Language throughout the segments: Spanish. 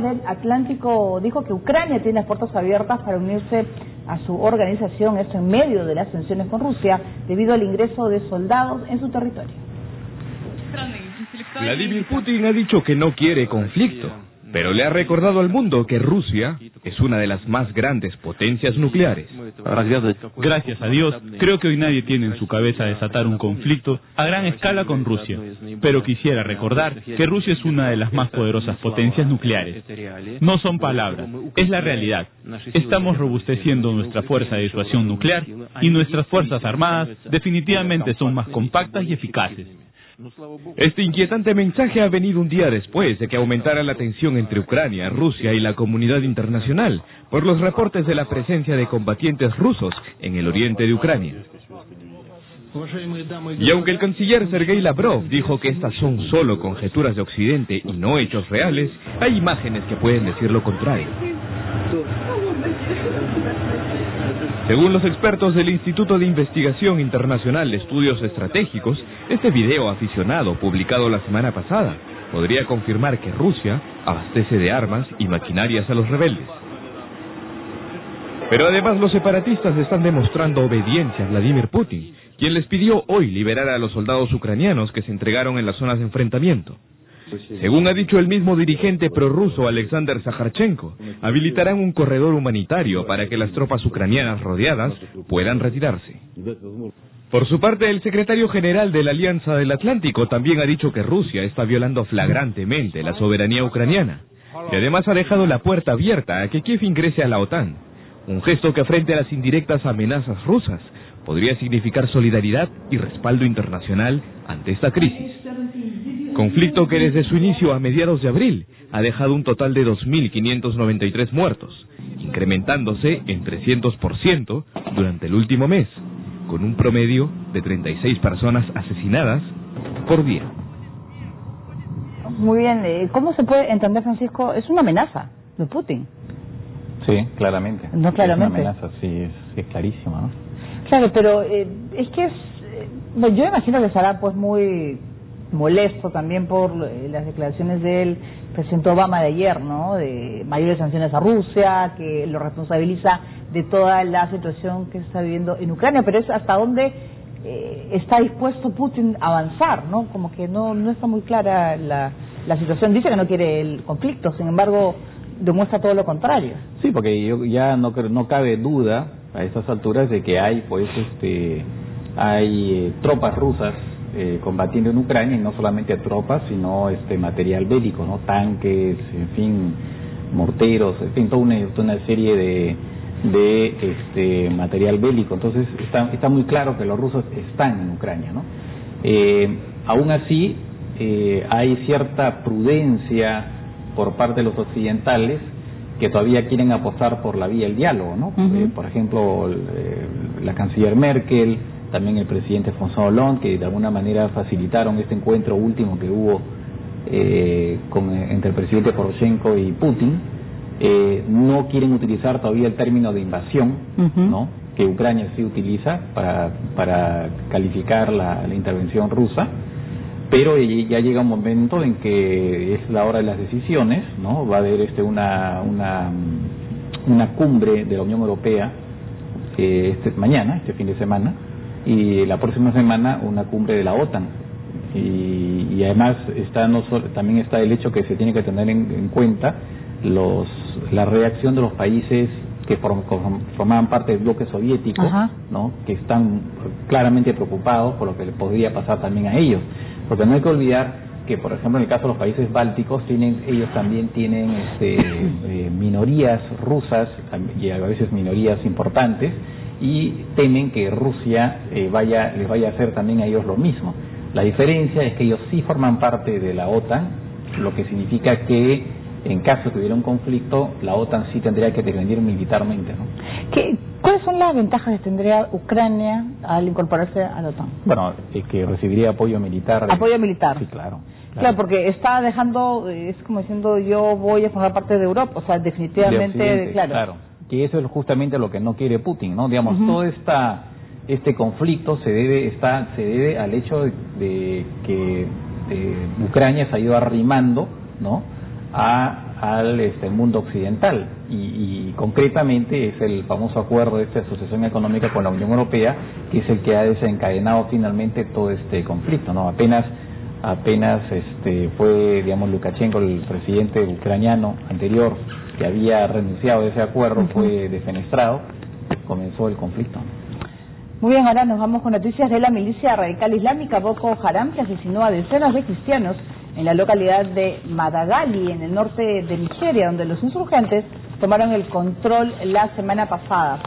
del Atlántico dijo que Ucrania tiene las puertas abiertas para unirse a su organización, esto en medio de las tensiones con Rusia, debido al ingreso de soldados en su territorio. Vladimir Putin ha dicho que no quiere conflicto, pero le ha recordado al mundo que Rusia es una de las más grandes potencias nucleares. Gracias a Dios, creo que hoy nadie tiene en su cabeza desatar un conflicto a gran escala con Rusia, pero quisiera recordar que Rusia es una de las más poderosas potencias nucleares. No son palabras, es la realidad. Estamos robusteciendo nuestra fuerza de disuasión nuclear y nuestras fuerzas armadas definitivamente son más compactas y eficaces. Este inquietante mensaje ha venido un día después de que aumentara la tensión entre Ucrania, Rusia y la comunidad internacional por los reportes de la presencia de combatientes rusos en el oriente de Ucrania. Y aunque el canciller Sergei Lavrov dijo que estas son solo conjeturas de Occidente y no hechos reales, hay imágenes que pueden decir lo contrario. Según los expertos del Instituto de Investigación Internacional de Estudios Estratégicos, este video aficionado publicado la semana pasada podría confirmar que Rusia abastece de armas y maquinarias a los rebeldes. Pero además los separatistas están demostrando obediencia a Vladimir Putin, quien les pidió hoy liberar a los soldados ucranianos que se entregaron en las zonas de enfrentamiento. Según ha dicho el mismo dirigente prorruso Alexander Zakharchenko, habilitarán un corredor humanitario para que las tropas ucranianas rodeadas puedan retirarse. Por su parte, el secretario general de la Alianza del Atlántico también ha dicho que Rusia está violando flagrantemente la soberanía ucraniana y además ha dejado la puerta abierta a que Kiev ingrese a la OTAN, un gesto que frente a las indirectas amenazas rusas podría significar solidaridad y respaldo internacional ante esta crisis. Conflicto que desde su inicio a mediados de abril ha dejado un total de 2.593 muertos, incrementándose en 300% durante el último mes, con un promedio de 36 personas asesinadas por día. Muy bien, ¿cómo se puede entender, Francisco? Es una amenaza de Putin. Sí, claramente. No, claramente. Es una amenaza, sí, es clarísima, ¿no? Claro, pero es que bueno, yo imagino que estará pues muy molesto también por las declaraciones del presidente Obama de ayer, ¿no? De mayores sanciones a Rusia, que lo responsabiliza de toda la situación que se está viviendo en Ucrania, pero es hasta dónde está dispuesto Putin a avanzar, ¿no? Como que no está muy clara la situación. Dice que no quiere el conflicto, sin embargo demuestra todo lo contrario. Sí, porque ya no cabe duda a estas alturas de que hay tropas rusas combatiendo en Ucrania, y no solamente tropas, sino material bélico, ¿no? Tanques, en fin, morteros, en fin, toda una serie de material bélico. Entonces está muy claro que los rusos están en Ucrania, ¿no? Aún así, hay cierta prudencia por parte de los occidentales que todavía quieren apostar por la vía del diálogo, ¿no? Por ejemplo, la canciller Merkel, también el presidente François Hollande, que de alguna manera facilitaron este encuentro último que hubo entre el presidente Poroshenko y Putin, no quieren utilizar todavía el término de invasión, ¿no? Que Ucrania sí utiliza para calificar la intervención rusa, pero ya llega un momento en que es la hora de las decisiones, ¿no? Va a haber una cumbre de la Unión Europea mañana, este fin de semana, y la próxima semana una cumbre de la OTAN, y además también está el hecho que se tiene que tener en cuenta la reacción de los países que formaban parte del bloque soviético, ¿no? Que están claramente preocupados por lo que le podría pasar también a ellos, porque no hay que olvidar que, por ejemplo, en el caso de los países bálticos, ellos también tienen minorías rusas y a veces minorías importantes, y temen que Rusia les vaya a hacer también a ellos lo mismo. La diferencia es que ellos sí forman parte de la OTAN, lo que significa que en caso de que hubiera un conflicto, la OTAN sí tendría que intervenir militarmente, ¿no? ¿Cuáles son las ventajas que tendría Ucrania al incorporarse a la OTAN? Bueno, es que recibiría apoyo militar. ¿Apoyo militar? Sí, claro. Claro, porque está dejando, es como diciendo, yo voy a formar parte de Europa, o sea, definitivamente, claro. Que eso es justamente lo que no quiere Putin, ¿no? Digamos, todo este conflicto se debe al hecho de que Ucrania se ha ido arrimando, ¿no? a al mundo occidental y concretamente es el famoso acuerdo de esta asociación económica con la Unión Europea, que es el que ha desencadenado finalmente todo este conflicto, ¿no? Apenas fue, digamos, Lukashenko, el presidente ucraniano anterior, que había renunciado a ese acuerdo, fue defenestrado, comenzó el conflicto. Muy bien, ahora nos vamos con noticias de la milicia radical islámica Boko Haram, que asesinó a decenas de cristianos en la localidad de Madagali, en el norte de Nigeria, donde los insurgentes tomaron el control la semana pasada.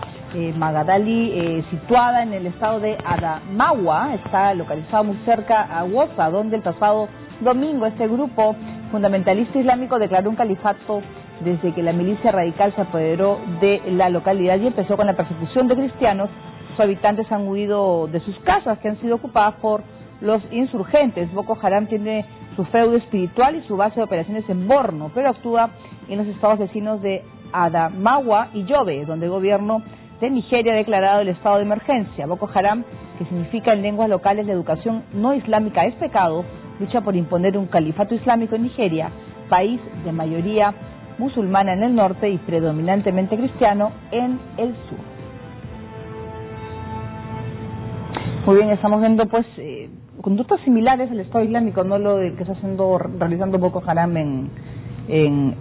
Madagali, situada en el estado de Adamawa, está localizado muy cerca a Wosa, donde el pasado domingo este grupo fundamentalista islámico declaró un califato desde que la milicia radical se apoderó de la localidad y empezó con la persecución de cristianos. Sus habitantes han huido de sus casas, que han sido ocupadas por los insurgentes. Boko Haram tiene su feudo espiritual y su base de operaciones en Borno, pero actúa en los estados vecinos de Adamawa y Yobe, donde el gobierno de Nigeria ha declarado el estado de emergencia. Boko Haram, que significa en lenguas locales la educación no islámica es pecado, lucha por imponer un califato islámico en Nigeria, país de mayoría musulmana en el norte y predominantemente cristiano en el sur. Muy bien, estamos viendo pues conductas similares al Estado Islámico, no lo que está realizando Boko Haram en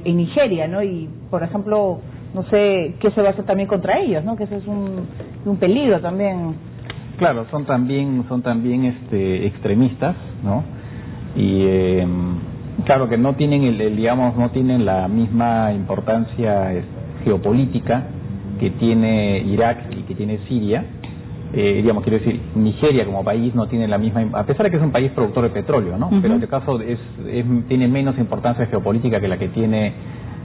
Nigeria, ¿no? Y por ejemplo, no sé qué se va a hacer también contra ellos, ¿no? Que ese es un peligro también. Claro, son también extremistas, ¿no? Y claro que no tienen no tienen la misma importancia geopolítica que tiene Irak y que tiene Siria. Quiero decir, Nigeria como país no tiene la misma, a pesar de que es un país productor de petróleo, ¿no? Pero en este caso tiene menos importancia geopolítica que la que tienen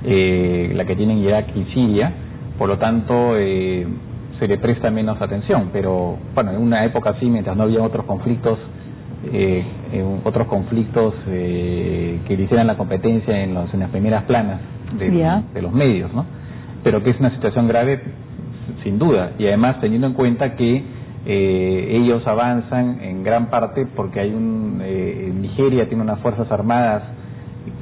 Irak y Siria, por lo tanto se le presta menos atención. Pero bueno, en una época así, mientras no había otros conflictos que le hicieran la competencia en las primeras planas de los medios, ¿no? Pero que es una situación grave sin duda, y además teniendo en cuenta que ellos avanzan en gran parte porque Nigeria tiene unas fuerzas armadas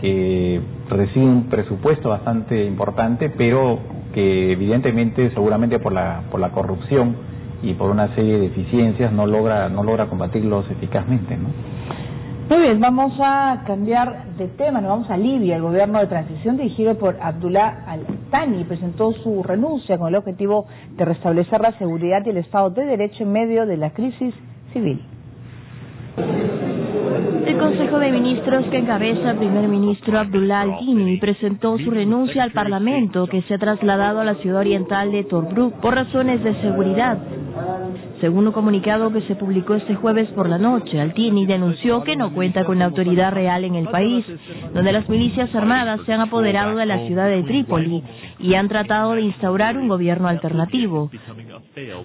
que reciben un presupuesto bastante importante, pero que evidentemente, seguramente por la corrupción y por una serie de deficiencias no logra combatirlos eficazmente, ¿no? Muy bien, vamos a cambiar de tema, nos vamos a Libia. El gobierno de transición dirigido por Abdullah al-Thani presentó su renuncia con el objetivo de restablecer la seguridad y el Estado de Derecho en medio de la crisis civil. El Consejo de Ministros que encabeza el primer ministro Abdullah al-Thani presentó su renuncia al Parlamento, que se ha trasladado a la ciudad oriental de Tobruk por razones de seguridad. Según un comunicado que se publicó este jueves por la noche, al-Thani denunció que no cuenta con autoridad real en el país, donde las milicias armadas se han apoderado de la ciudad de Trípoli y han tratado de instaurar un gobierno alternativo.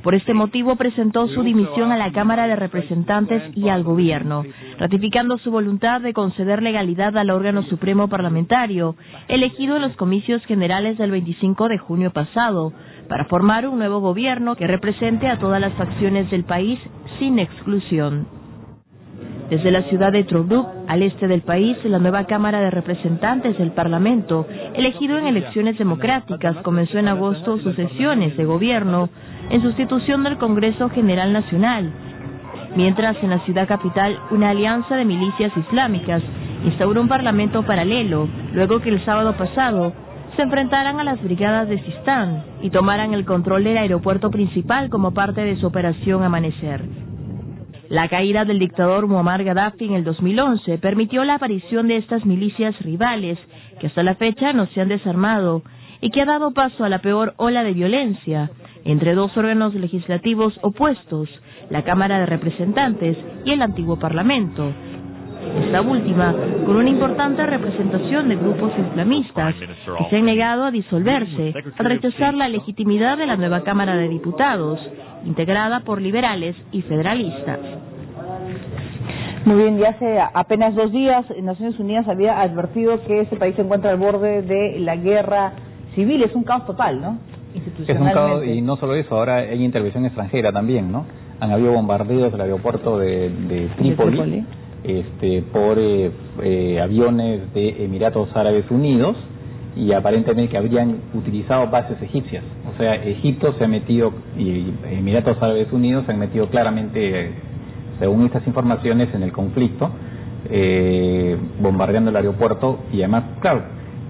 Por este motivo presentó su dimisión a la Cámara de Representantes y al gobierno, ratificando su voluntad de conceder legalidad al órgano supremo parlamentario, elegido en los comicios generales del 25 de junio pasado, para formar un nuevo gobierno que represente a todas las facciones del país sin exclusión. Desde la ciudad de Tobruk, al este del país, la nueva Cámara de Representantes del Parlamento, elegido en elecciones democráticas, comenzó en agosto sus sesiones de gobierno en sustitución del Congreso General Nacional, mientras en la ciudad capital una alianza de milicias islámicas instauró un parlamento paralelo, luego que el sábado pasado se enfrentaran a las brigadas de Sistán y tomaran el control del aeropuerto principal como parte de su operación Amanecer. La caída del dictador Muammar Gaddafi en el 2011 permitió la aparición de estas milicias rivales, que hasta la fecha no se han desarmado, y que ha dado paso a la peor ola de violencia entre dos órganos legislativos opuestos, la Cámara de Representantes y el antiguo Parlamento. Esta última, con una importante representación de grupos islamistas que se han negado a disolverse al rechazar la legitimidad de la nueva Cámara de Diputados, integrada por liberales y federalistas. Muy bien, ya hace apenas 2 días Naciones Unidas había advertido que ese país se encuentra al borde de la guerra civil. Es un caos total, ¿no? Es un caos, y no solo eso, ahora hay intervención extranjera también, ¿no? Han habido bombardeos del aeropuerto de Trípoli, por aviones de Emiratos Árabes Unidos, y aparentemente que habrían utilizado bases egipcias. O sea, Egipto se ha metido y Emiratos Árabes Unidos se han metido claramente, según estas informaciones, en el conflicto, bombardeando el aeropuerto. Y además, claro,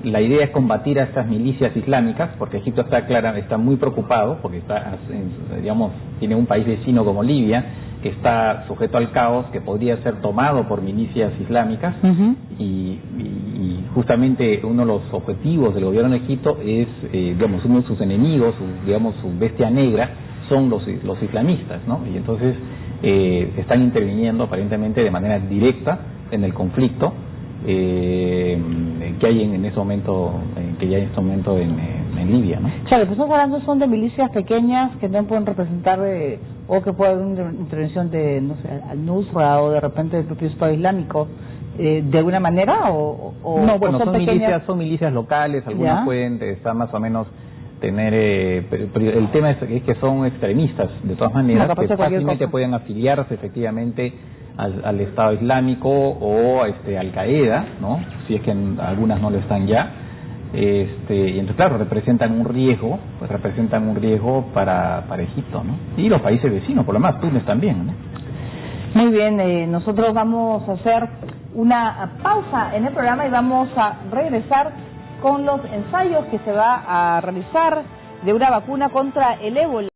la idea es combatir a estas milicias islámicas, porque Egipto está muy preocupado, porque tiene un país vecino como Libia, que está sujeto al caos, que podría ser tomado por milicias islámicas. Y justamente uno de los objetivos del gobierno de Egipto es, uno de sus enemigos, su bestia negra, son los islamistas, ¿no? Y entonces están interviniendo aparentemente de manera directa en el conflicto que hay en ese momento, en Libia, ¿no? Claro, lo que estamos hablando son de milicias pequeñas que no pueden representar o que puede haber una intervención de, no sé, al-Nusra o de repente del propio Estado Islámico, de alguna manera, o no, bueno, son son milicias locales, algunas ¿ya? pueden estar más o menos tener, pero el tema es que son extremistas, de todas maneras, no, que fácilmente pueden afiliarse efectivamente al Estado Islámico o Al Qaeda, ¿no? Si es que algunas no lo están ya. Y entonces, claro, representan un riesgo para Egipto, ¿no? Y los países vecinos, por lo menos Túnez también, ¿no? Muy bien, nosotros vamos a hacer una pausa en el programa y vamos a regresar con los ensayos que se va a realizar de una vacuna contra el ébola.